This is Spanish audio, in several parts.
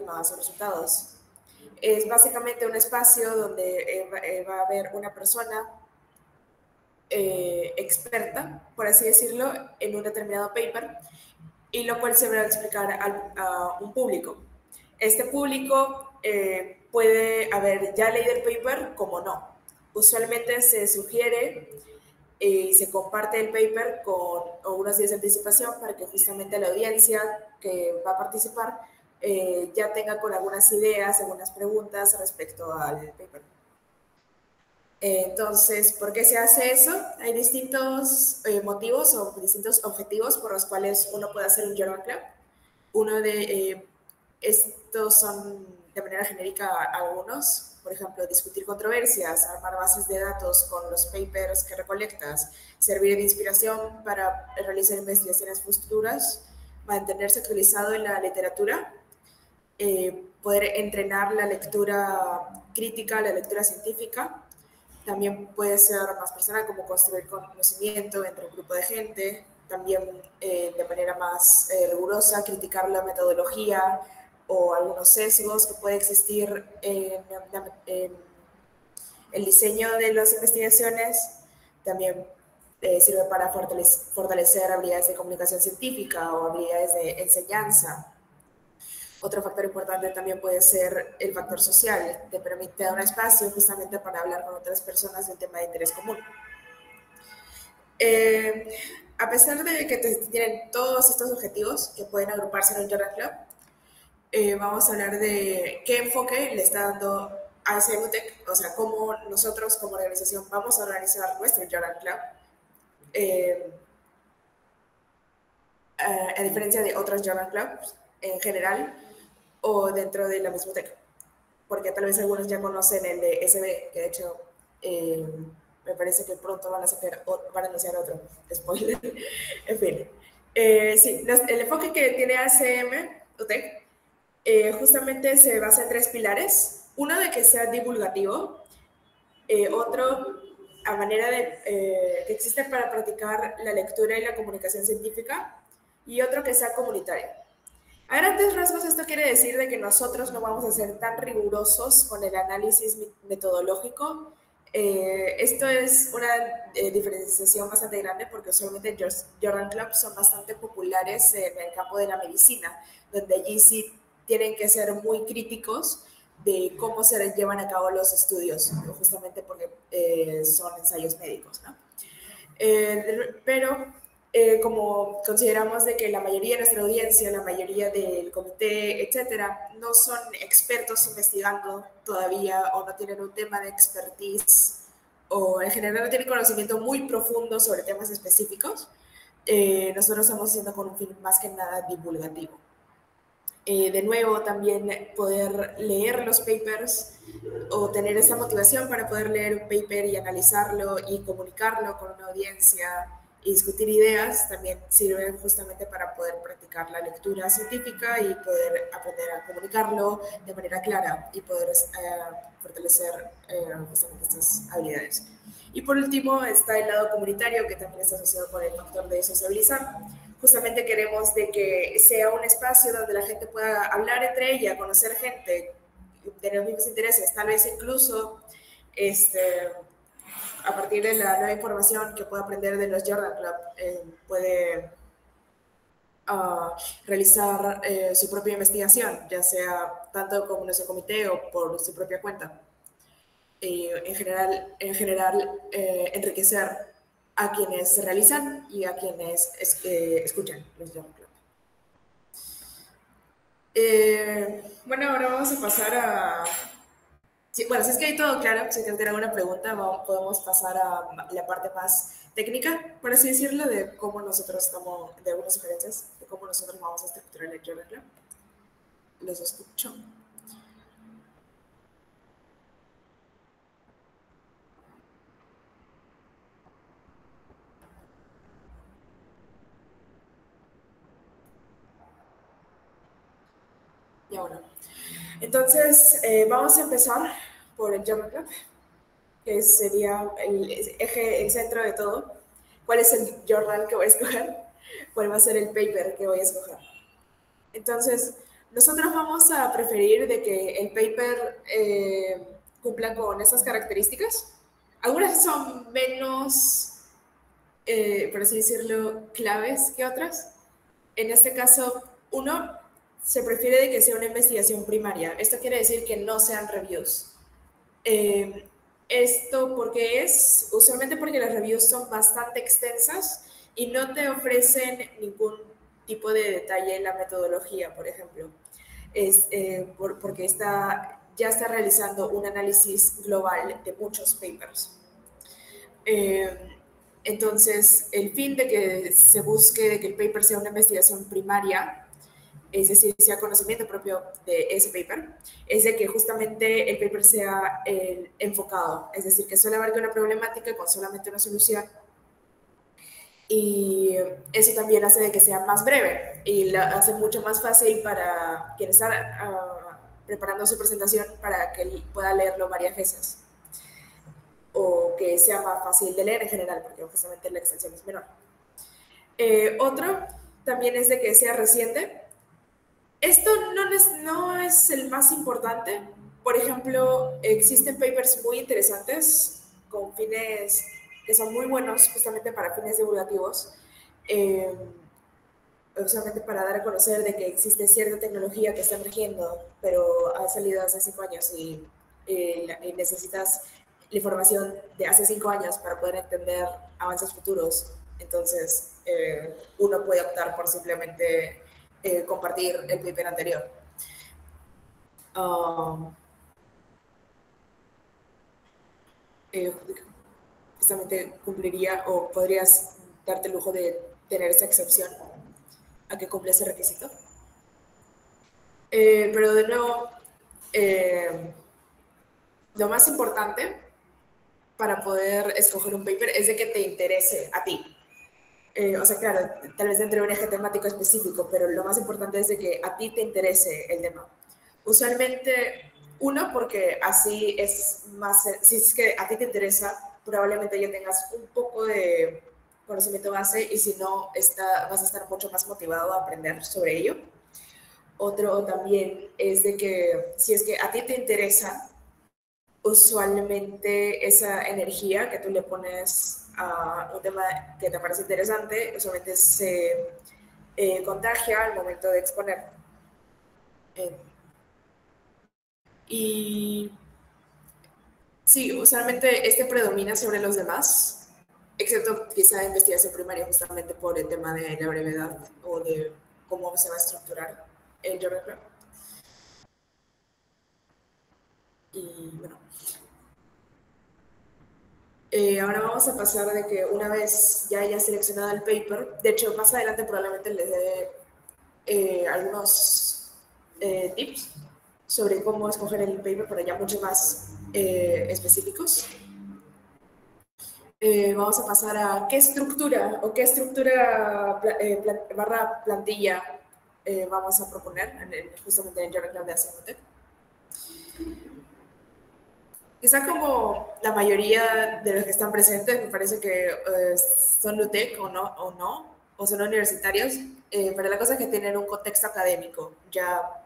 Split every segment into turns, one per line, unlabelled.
últimos resultados. Es básicamente un espacio donde va a haber una persona experta, por así decirlo, en un determinado paper, y lo cual se va a explicar a un público. Este público puede haber ya leído el paper como no. Usualmente se sugiere y se comparte el paper con unos días de anticipación para que justamente la audiencia que va a participar ya tenga con algunas ideas, algunas preguntas respecto al paper. Entonces, ¿por qué se hace eso? Hay distintos motivos o distintos objetivos por los cuales uno puede hacer un Journal Club. Uno de estos son de manera genérica algunos, por ejemplo, discutir controversias, armar bases de datos con los papers que recolectas, servir de inspiración para realizar investigaciones futuras, mantenerse actualizado en la literatura, poder entrenar la lectura crítica, la lectura científica. También puede ser más personal, como construir conocimiento entre un grupo de gente. También de manera más rigurosa, criticar la metodología o algunos sesgos que puede existir en el diseño de las investigaciones. También sirve para fortalecer habilidades de comunicación científica o habilidades de enseñanza. Otro factor importante también puede ser el factor social. Te permite dar un espacio justamente para hablar con otras personas de un tema de interés común. A pesar de que tienen todos estos objetivos que pueden agruparse en un Journal Club, vamos a hablar de qué enfoque le está dando a CEMUTEC, o sea, cómo nosotros como organización vamos a organizar nuestro Journal Club, a diferencia de otros Journal Clubs en general o dentro de la misma TEC, porque tal vez algunos ya conocen el de SB, que de hecho me parece que pronto van a anunciar otro, spoiler, en fin. Sí, el enfoque que tiene ACM, UTEC, justamente se basa en tres pilares. Uno de que sea divulgativo, otro a manera de que existe para practicar la lectura y la comunicación científica, y otro que sea comunitario. A grandes rasgos esto quiere decir de que nosotros no vamos a ser tan rigurosos con el análisis metodológico. Esto es una diferenciación bastante grande porque usualmente Journal Clubs son bastante populares en el campo de la medicina, donde allí sí tienen que ser muy críticos de cómo se llevan a cabo los estudios, justamente porque son ensayos médicos, ¿no? Pero como consideramos de que la mayoría de nuestra audiencia, la mayoría del comité, etcétera, no son expertos investigando todavía o no tienen un tema de expertise o en general no tienen conocimiento muy profundo sobre temas específicos, nosotros estamos haciendo con un fin más que nada divulgativo. De nuevo, también poder leer los papers o tener esa motivación para poder leer un paper y analizarlo y comunicarlo con una audiencia y discutir ideas también sirve justamente para poder practicar la lectura científica y poder aprender a comunicarlo de manera clara y poder fortalecer justamente estas habilidades. Y por último está el lado comunitario, que también está asociado con el factor de sociabilizar. Justamente queremos de que sea un espacio donde la gente pueda hablar entre ella, conocer gente, tener los mismos intereses, tal vez incluso a partir de la nueva información que pueda aprender de los Journal Club, puede realizar su propia investigación, ya sea tanto como nuestro comité o por su propia cuenta. En general enriquecer a quienes realizan y a quienes escuchan los Journal Club. Bueno, ahora vamos a pasar a... Sí, bueno, si es que hay todo claro, si tienen alguna pregunta, podemos pasar a la parte más técnica, por así decirlo, de cómo nosotros estamos, de algunas sugerencias, de cómo nosotros vamos a estructurar el Journal Club. Los escucho. Ya bueno. Entonces, vamos a empezar por el Journal Club, que sería el eje, el centro de todo. ¿Cuál es el journal que voy a escoger? ¿Cuál va a ser el paper que voy a escoger? Entonces, nosotros vamos a preferir de que el paper cumpla con esas características. Algunas son menos, por así decirlo, claves que otras. En este caso, uno, se prefiere de que sea una investigación primaria. Esto quiere decir que no sean reviews. Eh, Esto porque es, usualmente porque las reviews son bastante extensas y no te ofrecen ningún tipo de detalle en la metodología, por ejemplo. Porque ya está realizando un análisis global de muchos papers. Eh, entonces, el fin de que se busque de que el paper sea una investigación primaria, es decir, sea conocimiento propio de ese paper, es de que justamente el paper sea enfocado, es decir, que solo abarque una problemática con solamente una solución. Y eso también hace de que sea más breve y lo hace mucho más fácil para quien está preparando su presentación para que él pueda leerlo varias veces o que sea más fácil de leer en general, porque justamente la extensión es menor. Otro también es de que sea reciente. Esto no es el más importante. Por ejemplo, existen papers muy interesantes con fines que son muy buenos justamente para fines divulgativos, eh, solamente para dar a conocer de que existe cierta tecnología que está emergiendo, pero ha salido hace 5 años y necesitas la información de hace 5 años para poder entender avances futuros. Entonces, uno puede optar por simplemente compartir el paper anterior. Um, eh, Justamente cumpliría o podrías darte el lujo de tener esa excepción a que cumpla ese requisito. Pero de nuevo, eh, lo más importante para poder escoger un paper es de que te interese a ti. O sea, claro, tal vez dentro de un eje temático específico, pero lo más importante es de que a ti te interese el tema. Usualmente, uno, porque así es más, si es que a ti te interesa, probablemente ya tengas un poco de conocimiento base y si no, vas a estar mucho más motivado a aprender sobre ello. Otro también es de que si es que a ti te interesa, usualmente esa energía que tú le pones a un tema que te parece interesante, usualmente se contagia al momento de exponer. Eh, y sí, usualmente este predomina sobre los demás, excepto quizá investigación primaria, justamente por el tema de la brevedad o de cómo se va a estructurar el journal club. Y bueno, ahora vamos a pasar de que una vez ya haya seleccionado el paper, de hecho más adelante probablemente les dé algunos tips sobre cómo escoger el paper, pero ya mucho más específicos. Vamos a pasar a qué estructura o qué estructura barra plantilla vamos a proponer justamente en el Journal Club de Asimotec. Quizá como la mayoría de los que están presentes, me parece que son UTEC o son universitarios, pero la cosa es que tienen un contexto académico ya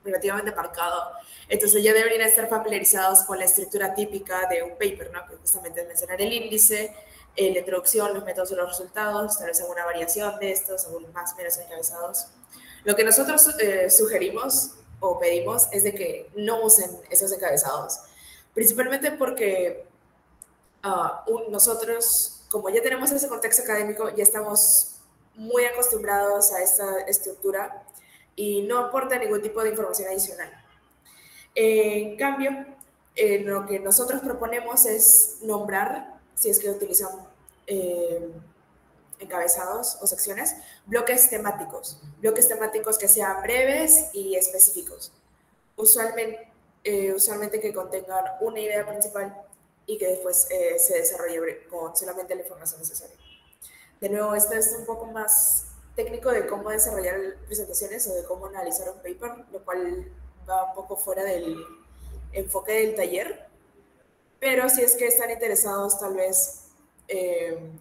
relativamente marcado. Entonces ya deberían estar familiarizados con la estructura típica de un paper, ¿no? Que justamente es mencionar el índice, la introducción, los métodos y los resultados, tal vez alguna variación de estos, algunos más menos encabezados. Lo que nosotros sugerimos o pedimos es de que no usen esos encabezados, principalmente porque nosotros, como ya tenemos ese contexto académico, ya estamos muy acostumbrados a esta estructura y no aporta ningún tipo de información adicional. En cambio, lo que nosotros proponemos es nombrar, si es que utilizan encabezados o secciones, bloques temáticos que sean breves y específicos, usualmente que contengan una idea principal y que después se desarrolle con solamente la información necesaria. De nuevo, esto es un poco más técnico de cómo desarrollar presentaciones o de cómo analizar un paper, lo cual va un poco fuera del enfoque del taller, pero si es que están interesados, tal vez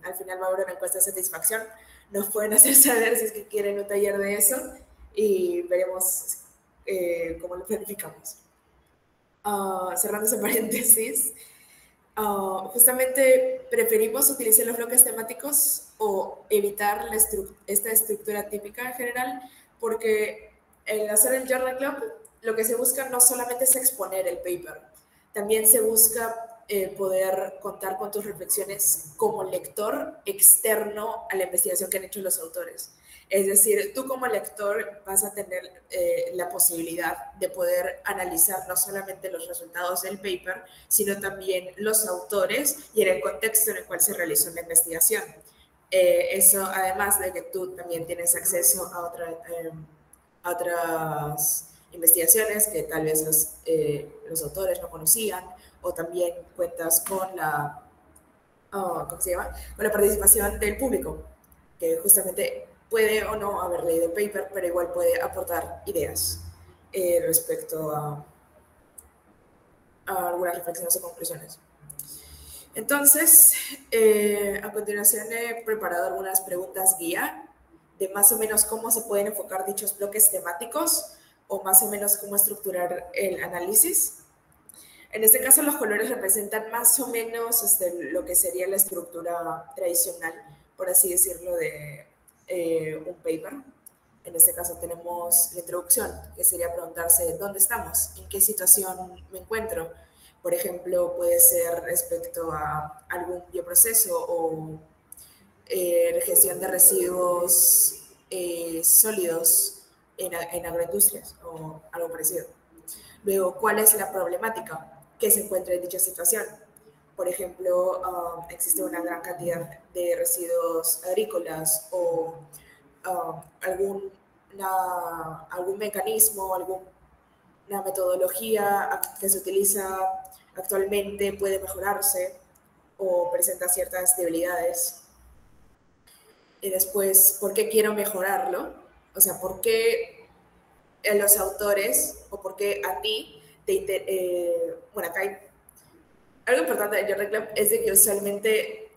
al final va a haber una encuesta de satisfacción, nos pueden hacer saber si es que quieren un taller de eso y veremos cómo lo planificamos. Cerrando ese paréntesis, justamente preferimos utilizar los bloques temáticos o evitar esta estructura típica en general, porque al hacer el Journal Club, lo que se busca no solamente es exponer el paper, también se busca poder contar con tus reflexiones como lector externo a la investigación que han hecho los autores. Es decir, tú como lector vas a tener la posibilidad de poder analizar no solamente los resultados del paper, sino también los autores y en el contexto en el cual se realizó la investigación. Eso, además de que tú también tienes acceso a otras investigaciones que tal vez los autores no conocían, o también cuentas con la, ¿cómo se llama? Con la participación del público, que justamente puede o no haber leído el paper, pero igual puede aportar ideas respecto a algunas reflexiones o conclusiones. Entonces, a continuación he preparado algunas preguntas guía de más o menos cómo se pueden enfocar dichos bloques temáticos o más o menos cómo estructurar el análisis. En este caso, los colores representan más o menos lo que sería la estructura tradicional, por así decirlo, de un paper. En este caso tenemos la introducción, que sería preguntarse dónde estamos, en qué situación me encuentro. Por ejemplo, puede ser respecto a algún bioproceso o gestión de residuos sólidos en agroindustrias o algo parecido. Luego, ¿cuál es la problemática que se encuentra en dicha situación? Por ejemplo, existe una gran cantidad de residuos agrícolas o algún mecanismo, alguna metodología que se utiliza actualmente puede mejorarse o presenta ciertas debilidades. Y después, ¿por qué quiero mejorarlo? O sea, ¿por qué los autores o por qué a ti bueno, acá hay algo importante de Journal Club es de que usualmente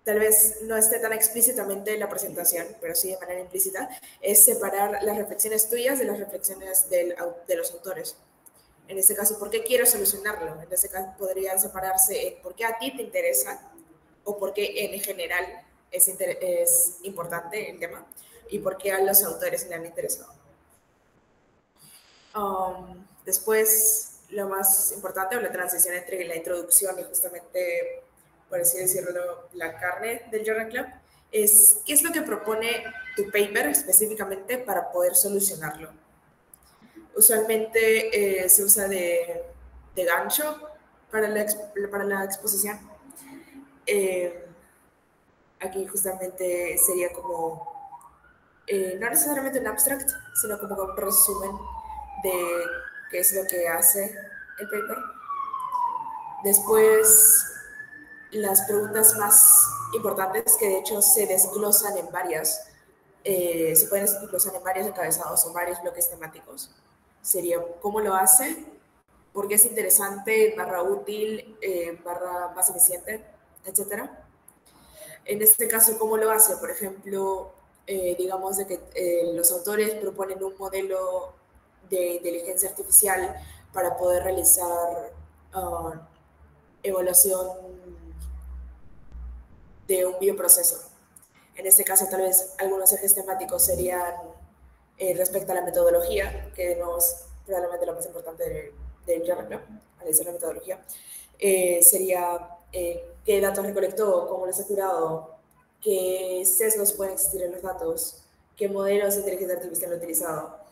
tal vez no esté tan explícitamente en la presentación, pero sí de manera implícita, es separar las reflexiones tuyas de las reflexiones de los autores. En este caso, ¿por qué quiero solucionarlo? En este caso, podrían separarse en por qué a ti te interesa o por qué en general es importante el tema y por qué a los autores le han interesado. Después, lo más importante, o la transición entre la introducción y justamente, por así decirlo, la carne del Journal Club, es qué es lo que propone tu paper específicamente para poder solucionarlo. Usualmente se usa de gancho para la exposición. Aquí justamente sería como, no necesariamente un abstract, sino como un resumen de qué es lo que hace el paper. Después, las preguntas más importantes, que de hecho se desglosan en varias, se pueden desglosar en varios encabezados o varios bloques temáticos. Sería cómo lo hace, por qué es interesante, barra útil, barra más eficiente, etc. En este caso, ¿cómo lo hace? Por ejemplo, digamos de que los autores proponen un modelo de inteligencia artificial para poder realizar evaluación de un bioproceso. En este caso, tal vez algunos ejes temáticos serían respecto a la metodología, que no es probablemente lo más importante del Journal Club, analizar la metodología. Sería qué datos recolectó, cómo los ha curado, qué sesgos pueden existir en los datos, qué modelos de inteligencia artificial ha utilizado,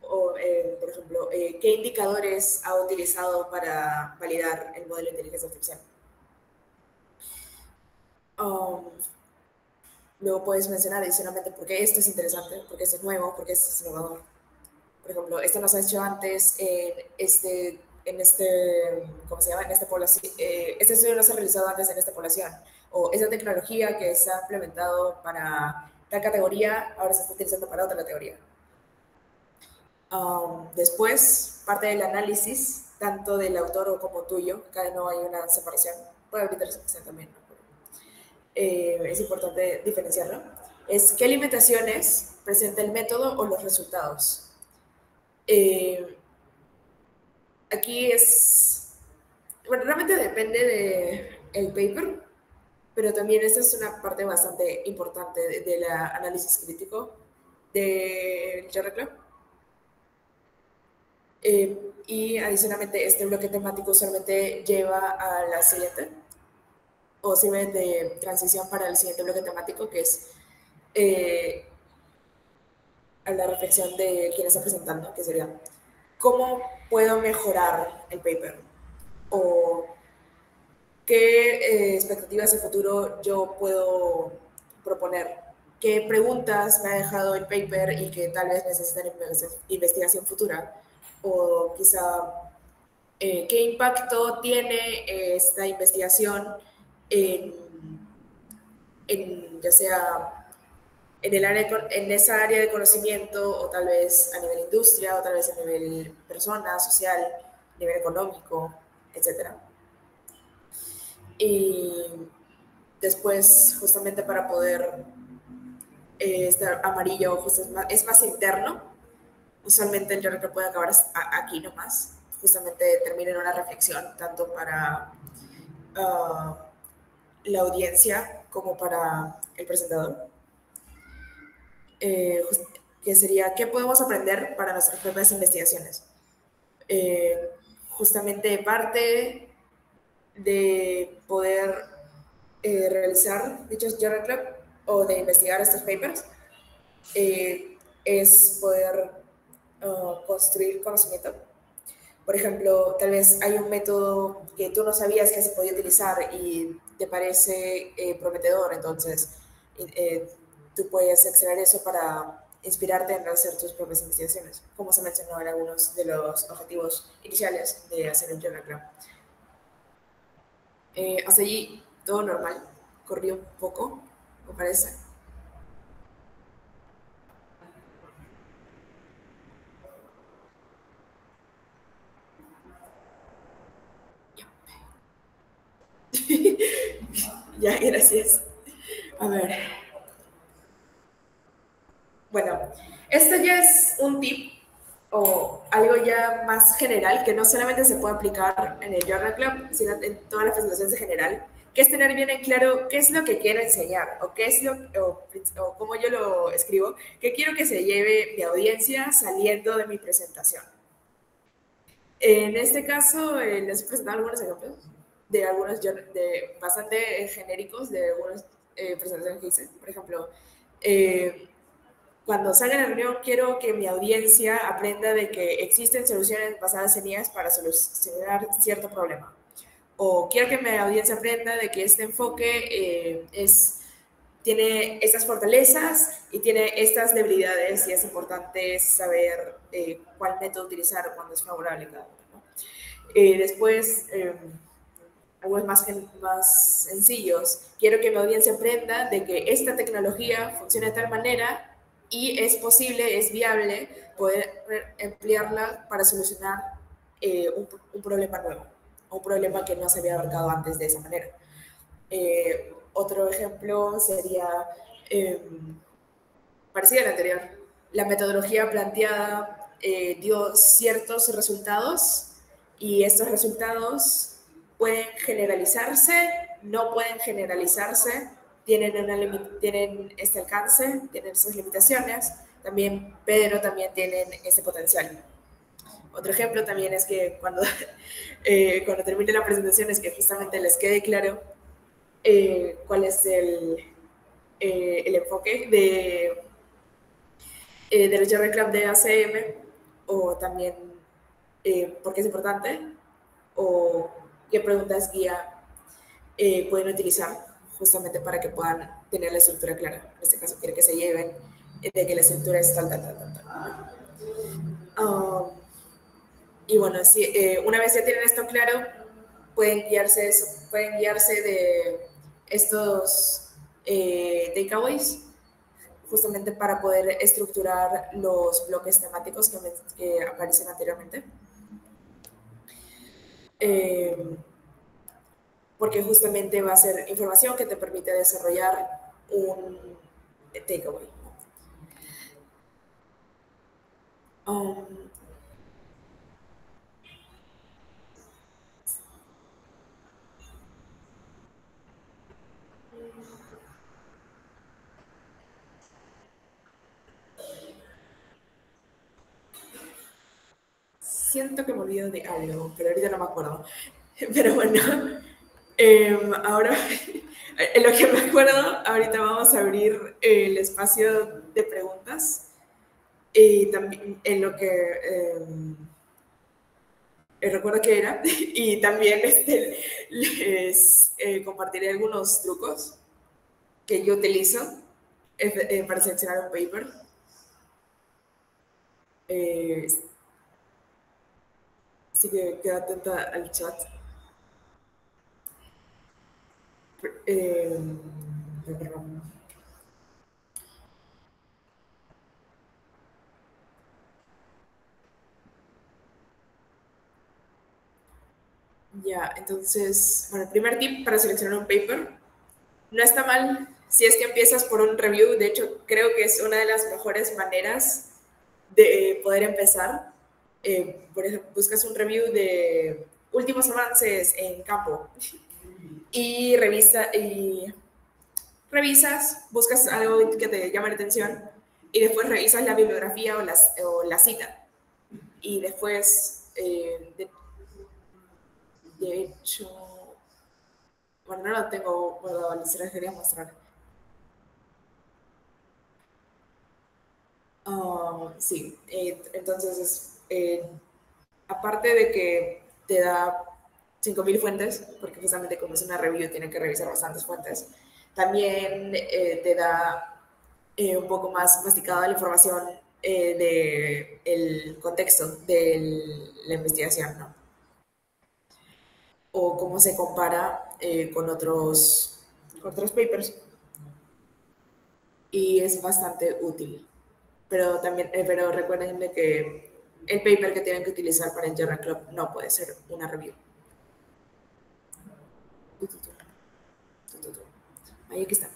o, por ejemplo, qué indicadores ha utilizado para validar el modelo de inteligencia artificial. Luego puedes mencionar adicionalmente por qué esto es interesante, por qué esto es nuevo, por qué esto es innovador. Por ejemplo, esto no se ha hecho antes ¿cómo se llama? En esta población. Este estudio no se ha realizado antes en esta población. O esta tecnología que se ha implementado para tal categoría, ahora se está utilizando para otra categoría. Después, parte del análisis, tanto del autor como tuyo, acá no hay una separación, puede haber intersección también, ¿no? Es importante diferenciarlo, es qué limitaciones presenta el método o los resultados. Aquí bueno, realmente depende del paper, pero también esta es una parte bastante importante del análisis crítico del Journal Club. Y adicionalmente este bloque temático usualmente lleva a la siguiente, o sirve de transición para el siguiente bloque temático, que es a la reflexión de quien está presentando, que sería, ¿cómo puedo mejorar el paper? O qué expectativas de futuro yo puedo proponer, qué preguntas me ha dejado el paper y que tal vez necesitan investigación futura, o quizá qué impacto tiene esta investigación en, ya sea en esa área de conocimiento, o tal vez a nivel industria, o tal vez a nivel persona, social, a nivel económico, etcétera. Y después, justamente para poder estar amarillo, justo es más interno. Usualmente el journal que puede acabar aquí nomás. Justamente termina en una reflexión, tanto para la audiencia como para el presentador. Que sería, ¿qué podemos aprender para nuestras propias investigaciones? Justamente parte de poder realizar dichos journal club o de investigar estos papers es poder construir conocimiento. Por ejemplo, tal vez hay un método que tú no sabías que se podía utilizar y te parece prometedor, entonces tú puedes extraer eso para inspirarte en hacer tus propias investigaciones, como se mencionó en algunos de los objetivos iniciales de hacer el Journal Club. Hasta allí todo normal, corrió un poco, me parece. Ya, gracias. A ver. Bueno, esto ya es un tip o algo ya más general que no solamente se puede aplicar en el Journal Club, sino en todas las presentaciones en general, que es tener bien en claro qué es lo que quiero enseñar o qué es o cómo yo lo escribo, qué quiero que se lleve mi audiencia saliendo de mi presentación. En este caso, les he presentado algunos ejemplos de algunos bastante genéricos de algunas presentaciones que hice. Por ejemplo, cuando salga de la reunión, quiero que mi audiencia aprenda de que existen soluciones basadas en IAs para solucionar cierto problema. O quiero que mi audiencia aprenda de que este enfoque tiene estas fortalezas y tiene estas debilidades, y es importante saber cuál método utilizar cuando es favorable cada uno, ¿no? Después, algo más sencillos. Quiero que mi audiencia aprenda de que esta tecnología funciona de tal manera y es posible, es viable poder emplearla para solucionar un problema nuevo, o un problema que no se había abarcado antes de esa manera. Otro ejemplo sería parecido al anterior. La metodología planteada dio ciertos resultados, y estos resultados pueden generalizarse, no pueden generalizarse, tienen este alcance, tienen estas limitaciones, también, pero también tienen este potencial. Otro ejemplo también es que cuando termine la presentación es que justamente les quede claro cuál es el enfoque del Journal Club de ACM, o también por qué es importante, o qué preguntas guía pueden utilizar justamente para que puedan tener la estructura clara. En este caso, quiere que se lleven de que la estructura es tal, tal, tal, tal, tal. Y bueno, una vez ya tienen esto claro, pueden guiarse de estos takeaways, justamente para poder estructurar los bloques temáticos que aparecen anteriormente. Porque justamente va a ser información que te permite desarrollar un takeaway. Um, Siento que me olvido de algo, pero ahorita no me acuerdo. Pero bueno, ahora, en lo que me acuerdo, ahorita vamos a abrir el espacio de preguntas. Y también en lo que recuerdo que era. Y también les compartiré algunos trucos que yo utilizo para seleccionar un paper. Eh, Así que queda atenta al chat. Eh, ya, entonces, bueno, el primer tip para seleccionar un paper. No está mal si es que empiezas por un review. De hecho, creo que es una de las mejores maneras de poder empezar. Por ejemplo, buscas un review de últimos avances en campo y revisas, buscas algo que te llame la atención y después revisas la bibliografía o la cita. Y después, de hecho, bueno, no lo tengo guardado, les quería mostrar. Sí, entonces, aparte de que te da 5.000 fuentes, porque justamente como es una review tiene que revisar bastantes fuentes, también te da un poco más masticada la información del contexto de la investigación, ¿no? O cómo se compara con otros papers. Y es bastante útil. Pero también, pero recuerden que el paper que tienen que utilizar para el Journal Club no puede ser una review. Ahí aquí está.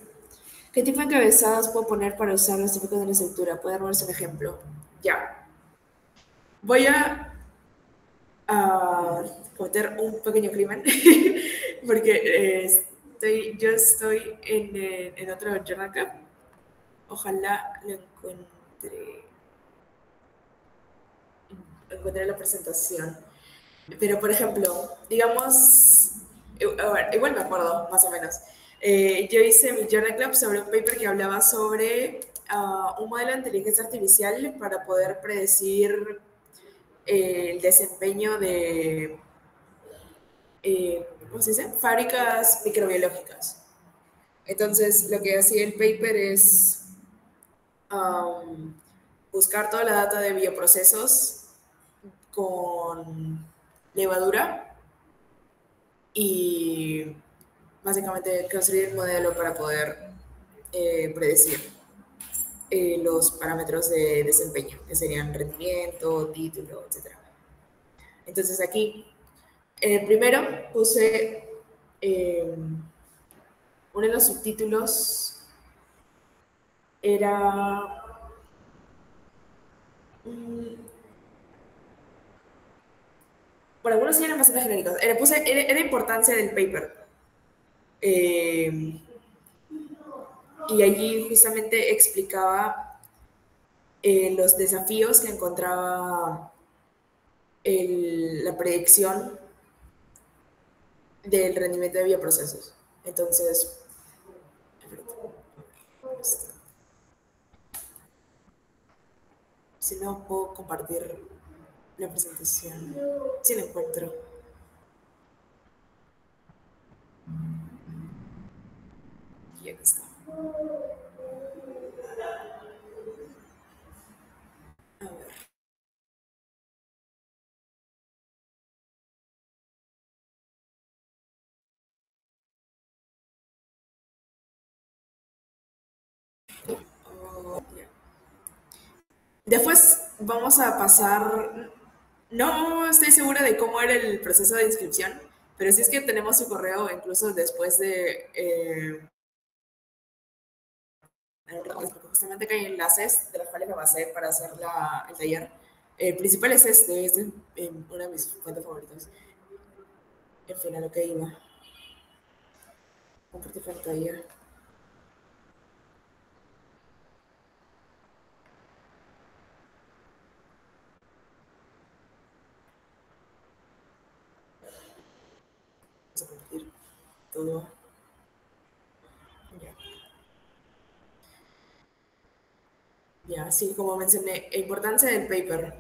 ¿Qué tipo de encabezados puedo poner para usar los típicos de la estructura? ¿Puede darnos un ejemplo? Ya. Voy a cometer un pequeño crimen porque yo estoy en otro Journal Club. Ojalá lo encontré la presentación. Pero, por ejemplo, digamos, a ver, igual me acuerdo, más o menos. Yo hice mi Journal Club sobre un paper que hablaba sobre un modelo de inteligencia artificial para poder predecir el desempeño de, ¿cómo se dice? Fábricas microbiológicas. Entonces, lo que hacía el paper es um, buscar toda la data de bioprocesos con levadura y básicamente construir el modelo para poder predecir los parámetros de desempeño, que serían rendimiento, título, etc. Entonces aquí, primero puse uno de los subtítulos, era por algunos sí eran bastante genéricos. Era importancia del paper. Eh, y allí justamente explicaba los desafíos que encontraba la predicción del rendimiento de bioprocesos. Entonces, si no puedo compartir la presentación, si la encuentro. Y aquí está. A ver. Oh, yeah. Después vamos a pasar. No estoy segura de cómo era el proceso de inscripción, pero sí es que tenemos su correo incluso después de. Justamente que hay enlaces de los cuales me basé para hacer el taller. El principal es este es una de mis fuentes favoritas. En fin, a lo que iba. Compartir pantalla. Vamos a compartir todo. Ya. Ya, sí, como mencioné, importancia del paper.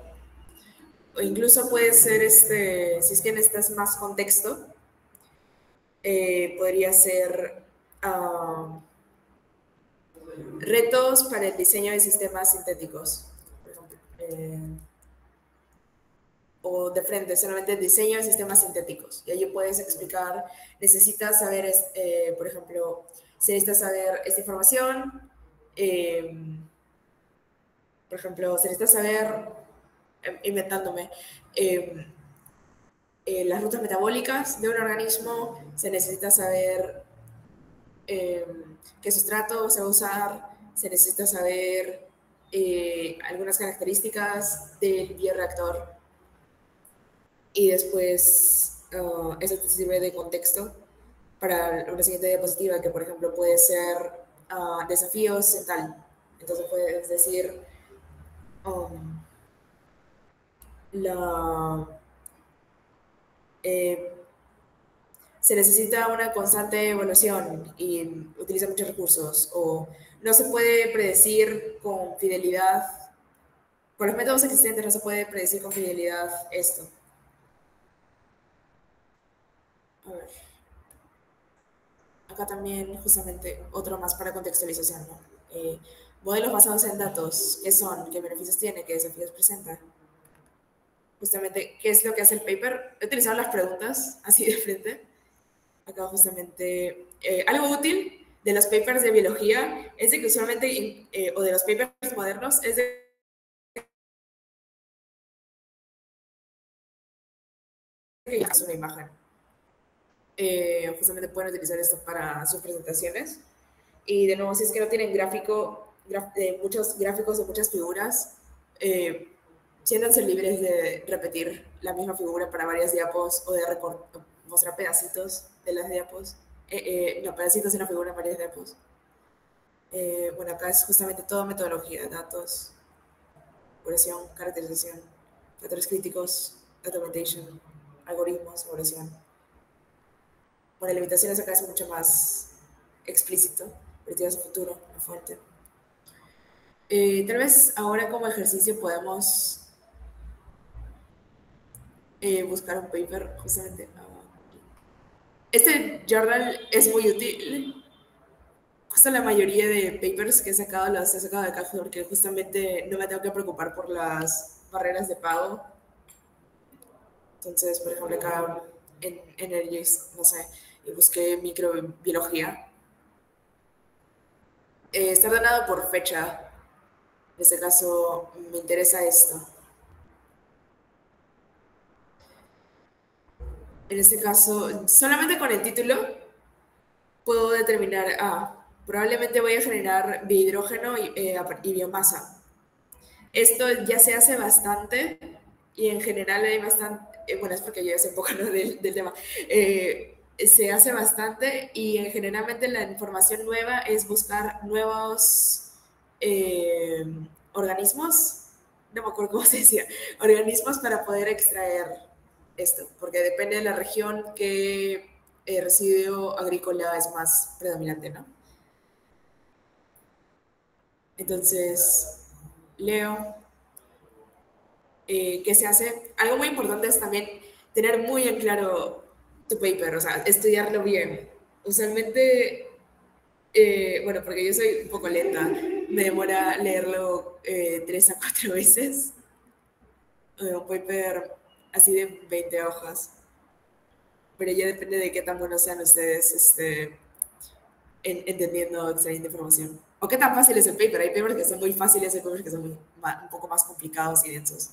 O incluso puede ser, si es que necesitas más contexto, podría ser retos para el diseño de sistemas sintéticos, por ejemplo. O de frente, solamente el diseño de sistemas sintéticos. Y ahí puedes explicar, necesitas saber, por ejemplo, si necesitas saber esta información, eh, por ejemplo, se necesita saber, inventándome, eh, las rutas metabólicas de un organismo, se necesita saber eh, qué sustrato se va a usar, se necesita saber algunas características del bioreactor y después eso te sirve de contexto para una siguiente diapositiva que por ejemplo puede ser desafíos en tal. Entonces puedes decir um, la, eh, se necesita una constante evaluación y utiliza muchos recursos o no se puede predecir con fidelidad, con los métodos existentes no se puede predecir con fidelidad esto. A ver, acá también justamente otro más para contextualización, ¿no? Modelos basados en datos, ¿qué son? ¿Qué beneficios tiene? ¿Qué desafíos presenta? Justamente, ¿qué es lo que hace el paper? He utilizado las preguntas así de frente. Acá justamente, algo útil de los papers de biología es de que usualmente, o de los papers modernos, es de que es una imagen. Justamente pueden utilizar esto para sus presentaciones. Y de nuevo, si es que no tienen muchos gráficos o muchas figuras, siéntanse libres de repetir la misma figura para varias diapos o de mostrar pedacitos de las diapos. No, pedacitos de una figura en varias diapos. Bueno, acá es justamente toda metodología, datos, curación, caracterización, factores críticos, documentation, algoritmos, evaluación. Bueno, la limitación acá es mucho más explícito, vertido a su futuro, la fuente. Tal vez ahora como ejercicio podemos buscar un paper justamente. Este journal es muy útil. Justo la mayoría de papers que he sacado los he sacado de acá porque justamente no me tengo que preocupar por las barreras de pago. Entonces, por ejemplo, acá en Energies, no sé, y busqué microbiología. Está ordenado por fecha. En este caso, me interesa esto. En este caso, solamente con el título puedo determinar, probablemente voy a generar biohidrógeno y biomasa. Esto ya se hace bastante y en general hay bastante, bueno, es porque yo ya sé un poco, ¿no? del tema. Se hace bastante y generalmente la información nueva es buscar nuevos eh, organismos, no me acuerdo cómo se decía, organismos para poder extraer esto, porque depende de la región que el residuo agrícola es más predominante, ¿no? Entonces, leo qué se hace. Algo muy importante es también tener muy en claro tu paper, o sea, estudiarlo bien. Usualmente, bueno, porque yo soy un poco lenta, me demora leerlo 3 a 4 veces. Un paper así de 20 hojas, pero ya depende de qué tan buenos sean ustedes entendiendo, extrayendo información. O qué tan fácil es el paper. Hay papers que son muy fáciles, hay papers que son un poco más complicados y densos.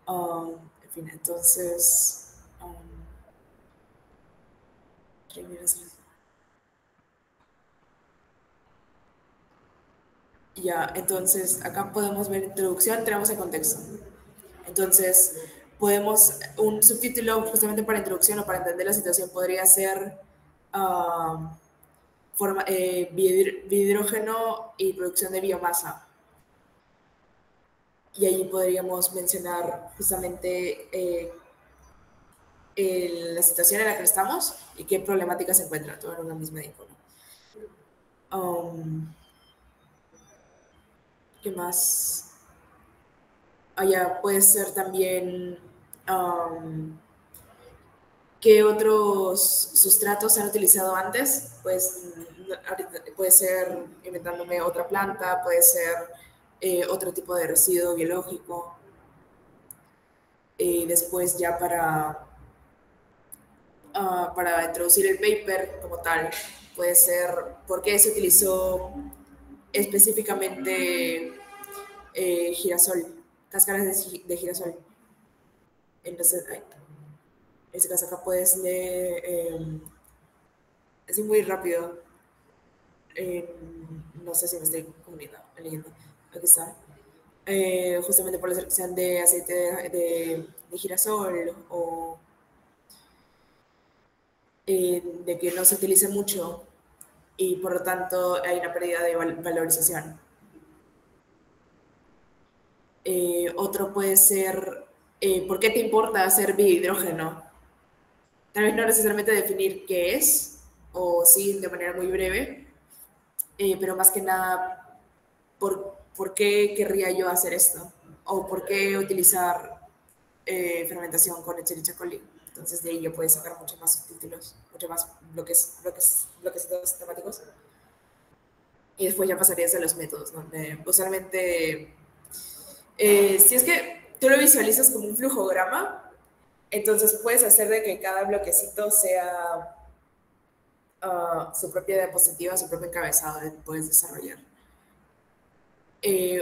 En fin, entonces... ya, entonces acá podemos ver introducción, tenemos el contexto. Entonces, un subtítulo justamente para introducción o para entender la situación podría ser uh, biohidrógeno y producción de biomasa. Y ahí podríamos mencionar justamente la situación en la que estamos y qué problemática se encuentra, todo en una misma info. ¿Qué más? Allá puede ser también qué otros sustratos se han utilizado antes. Pues puede ser inventándome otra planta, puede ser otro tipo de residuo biológico. Y después ya para introducir el paper como tal, puede ser por qué se utilizó específicamente girasol, cáscaras de girasol. Entonces, en este caso acá puedes leer, así muy rápido, no sé si me estoy leyendo, aquí está. Justamente por la selección de aceite de girasol o de que no se utilice mucho y por lo tanto hay una pérdida de valorización. Otro puede ser, ¿por qué te importa hacer biohidrógeno? Tal vez no necesariamente definir qué es, o sí de manera muy breve, pero más que nada, ¿por qué querría yo hacer esto? ¿O por qué utilizar fermentación con Escherichia coli? Entonces de ahí yo puedo sacar muchos más subtítulos, muchos más bloques temáticos. Y después ya pasarías a los métodos, ¿no? Usualmente, si es que tú lo visualizas como un flujograma, entonces puedes hacer de que cada bloquecito sea su propia diapositiva, su propio encabezado que puedes desarrollar.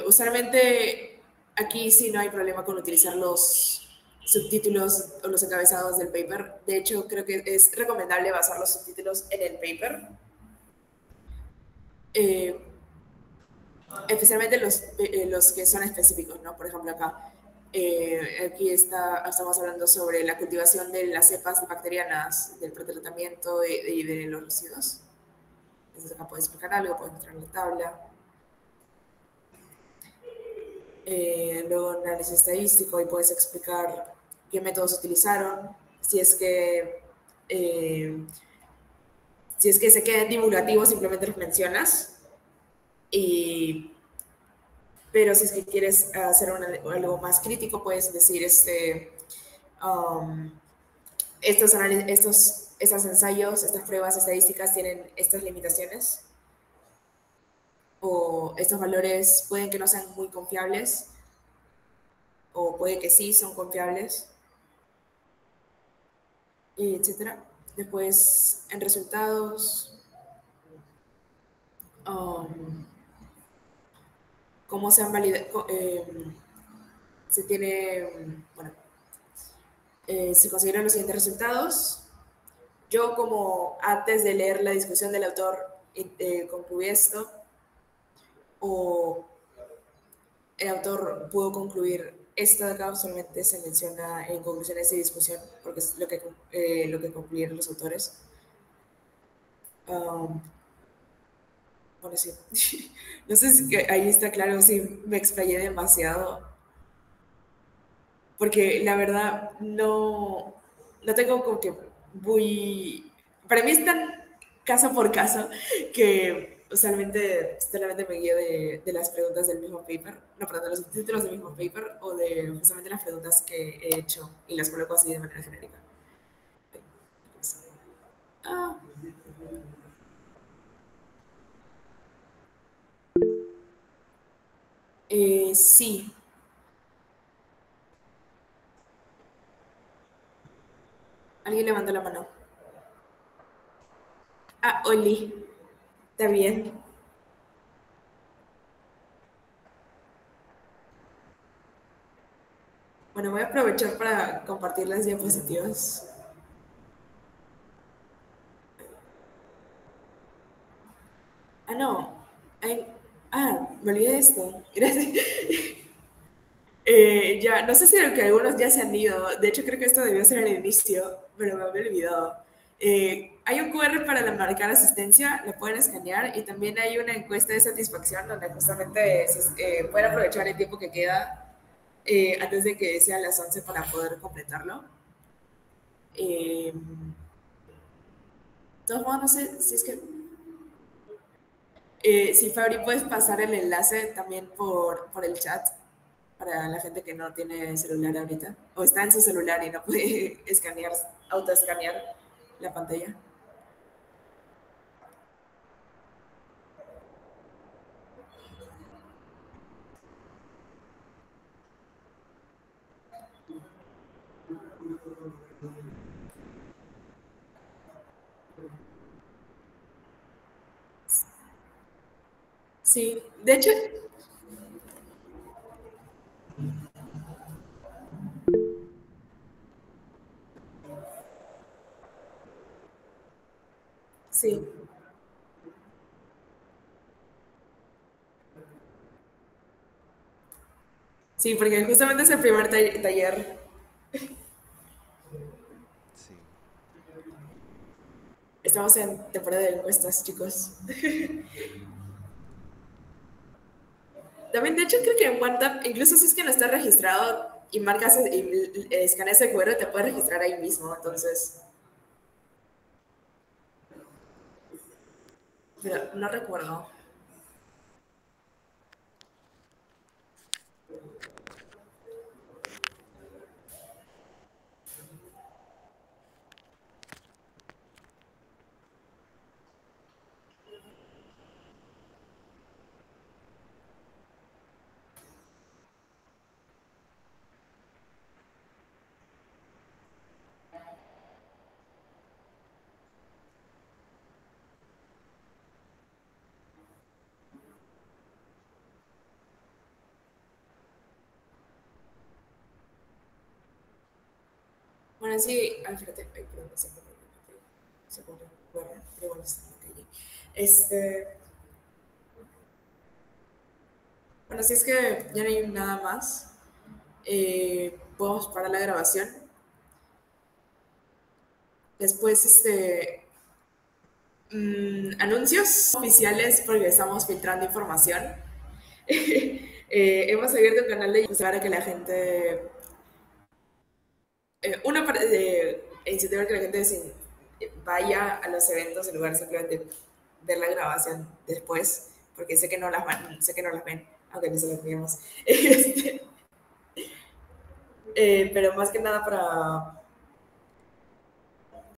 Usualmente aquí sí no hay problema con utilizar los subtítulos o los encabezados del paper. De hecho, creo que es recomendable basar los subtítulos en el paper. Eh, Especialmente los que son específicos, ¿no? Por ejemplo, acá, aquí estamos hablando sobre la cultivación de las cepas bacterianas, del pretratamiento y de los residuos. Entonces acá puedes explicar algo, puedes mostrar la tabla. Luego análisis estadístico y puedes explicar qué métodos utilizaron, eh, si es que se quedan divulgativos, simplemente los mencionas. Pero si es que quieres hacer algo más crítico, puedes decir um, estos ensayos, estas pruebas estadísticas tienen estas limitaciones o estos valores pueden que no sean muy confiables o puede que sí son confiables, etcétera. Después, en resultados, um, cómo se han validado, se tiene, bueno, se consiguieron los siguientes resultados. Yo, como antes de leer la discusión del autor, concluí esto, o el autor pudo concluir esto de acá, solamente se menciona en conclusiones de discusión, porque es lo que concluyeron los autores. Bueno, sí. No sé si ahí está claro si me explayé demasiado, porque la verdad no tengo como que muy... Para mí es tan caso por caso que usualmente solamente me guío de las preguntas del mismo paper, no, perdón, de los títulos del mismo paper o de justamente las preguntas que he hecho y las coloco así de manera genérica. Ah, sí, alguien levantó la mano. Ah, Oli, está bien. Bueno, voy a aprovechar para compartir las diapositivas. Ah, no. Ay, me olvidé de esto. Gracias. Ya, no sé si que algunos ya se han ido. De hecho, creo que esto debió ser el inicio, pero me había olvidado. Hay un QR para marcar asistencia, lo pueden escanear y también hay una encuesta de satisfacción donde justamente pueden aprovechar el tiempo que queda antes de que sean las 11 para poder completarlo. De todos modos, no sé si es que... si Fabri, puedes pasar el enlace también por el chat para la gente que no tiene celular ahorita o está en su celular y no puede escanear, autoescanear la pantalla. Sí, de hecho, sí, sí, porque justamente es el primer taller.
Sí.
Estamos en temporada de encuestas, chicos. También, de hecho, creo que en WhatsApp, incluso si es que no está registrado y marcas y escaneas el QR, te puedes registrar ahí mismo. Entonces, pero no recuerdo. Bueno, sí, fíjate, ay, perdón, se pone, bueno, pero bueno, está en la calle. Bueno, si es que ya no hay nada más, podemos parar la grabación. Después, anuncios oficiales porque estamos filtrando información. Hemos abierto un canal de YouTube para que la gente, una parte de incentivar que la gente vaya a los eventos en lugar de simplemente ver la grabación después, porque sé que no las sé que no las ven, aunque no se las veamos. Pero más que nada para